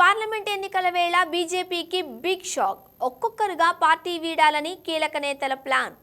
Parliament ఎన్నికల వేళ బీజేపీకి బిగ్ షాక్. ఒక్కొక్కరుగా పార్టీ వీడాలని కీలక నేతల ప్లాన్.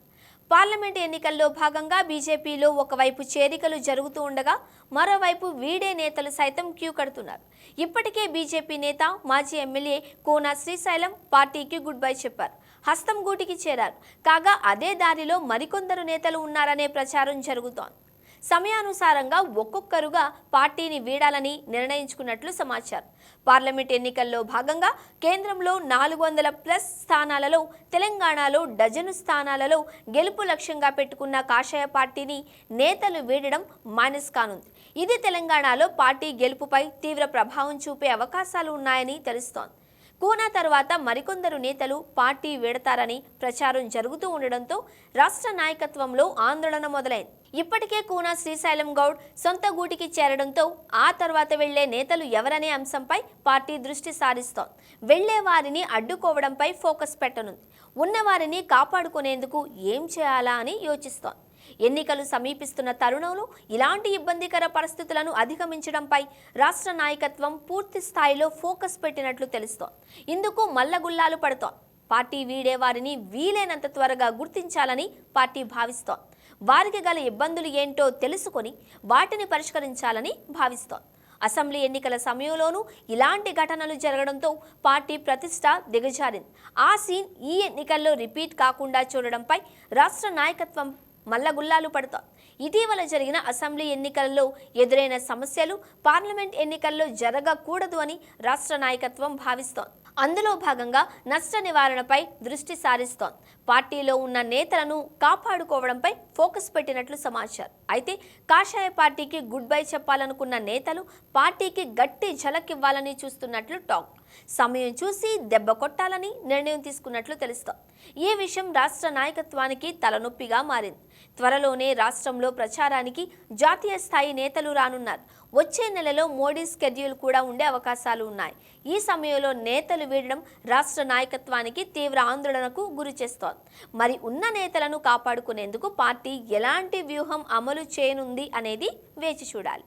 పార్లమెంట్ ఎన్నికల్లో భాగంగా బీజేపీలో ఒకవైపు చేరికలు జరుగుతూ ఉండగా మరోవైపు వీడే నేతలు సైతం క్యూ కడుతున్నారు. ఇప్పటికే బీజేపీ నేత మాజీ ఎమ్మెల్యే కోన శ్రీశైలం పార్టీకి గుడ్ బై చెప్పారు. హస్తం గూటికి చేరారు. కాగా అదే దారిలో మరికొందరు నేతలు ఉన్నారనే ప్రచారం జరుగుతోంది. సమయానుసారంగా ఒక్కొక్కరుగా పార్టీని వీడాలని నిర్ణయించుకున్నట్లు సమాచారం. పార్లమెంట్ ఎన్నికల్లో భాగంగా కేంద్రంలో 400+ స్థానాలలో, తెలంగాణలో డజను స్థానాలలో గెలుపు లక్ష్యంగా పెట్టుకున్న కాషాయ పార్టీని నేతలు వీడడం మైనస్ కానుంది. ఇది తెలంగాణలో పార్టీ గెలుపుపై తీవ్ర ప్రభావం చూపే అవకాశాలు ఉన్నాయని తెలుస్తోంది. కూనా తర్వాత మరికొందరు నేతలు పార్టీ వీడతారని ప్రచారం జరుగుతూ ఉండడంతో రాష్ట్ర నాయకత్వంలో ఆందోళన మొదలైంది. ఇప్పటికే కూనా శ్రీశైలం గౌడ్ సొంత గూటికి చేరడంతో ఆ తర్వాత వెళ్లే నేతలు ఎవరనే అంశంపై పార్టీ దృష్టి సారిస్తోంది. వెళ్లే వారిని అడ్డుకోవడంపై ఫోకస్ పెట్టనుంది. ఉన్నవారిని కాపాడుకునేందుకు ఏం చేయాలా అని యోచిస్తోంది. ఎన్నికలు సమీపిస్తున్న తరుణంలో ఇలాంటి ఇబ్బందికర పరిస్థితులను అధిగమించడంపై రాష్ట్ర నాయకత్వం పూర్తి స్థాయిలో ఫోకస్ పెట్టినట్లు తెలుస్తోంది. ఇందుకు మల్లగుల్లాలు పడుతోంది. పార్టీ వీడే వారిని వీలైనంత త్వరగా గుర్తించాలని పార్టీ భావిస్తోంది. వారికి గల ఇబ్బందులు ఏంటో తెలుసుకొని వాటిని పరిష్కరించాలని భావిస్తోంది. అసెంబ్లీ ఎన్నికల సమయంలోనూ ఇలాంటి ఘటనలు జరగడంతో పార్టీ ప్రతిష్ట దిగజారింది. ఆ సీన్ ఈ ఎన్నికల్లో రిపీట్ కాకుండా చూడడంపై రాష్ట్ర నాయకత్వం మల్లగుల్లాలు పడుతోంది. ఇటీవల జరిగిన అసెంబ్లీ ఎన్నికల్లో ఎదురైన సమస్యలు పార్లమెంట్ ఎన్నికల్లో జరగకూడదు అని రాష్ట్ర నాయకత్వం భావిస్తోంది. అందులో భాగంగా నష్ట నివారణపై దృష్టి సారిస్తోంది. పార్టీలో ఉన్న నేతలను కాపాడుకోవడంపై ఫోకస్ పెట్టినట్లు సమాచారం. అయితే కాషాయ పార్టీకి గుడ్ బై చెప్పాలనుకున్న నేతలు పార్టీకి గట్టి ఝలక్ ఇవ్వాలని చూస్తున్నట్లు టాక్. సమయం చూసి దెబ్బ కొట్టాలని నిర్ణయం తీసుకున్నట్లు తెలుస్తోంది. ఈ విషయం రాష్ట్ర నాయకత్వానికి తలనొప్పిగా మారింది. త్వరలోనే రాష్ట్రంలో ప్రచారానికి జాతీయ స్థాయి నేతలు రానున్నారు. వచ్చే నెలలో మోడీ స్కెడ్యూల్ కూడా ఉండే అవకాశాలు ఉన్నాయి. ఈ సమయంలో నేతలు వీడడం రాష్ట్ర నాయకత్వానికి తీవ్ర ఆందోళనకు గురి చేస్తోంది. మరి ఉన్న నేతలను కాపాడుకునేందుకు పార్టీ ఎలాంటి వ్యూహం అమలు చేయనుంది అనేది వేచి చూడాలి.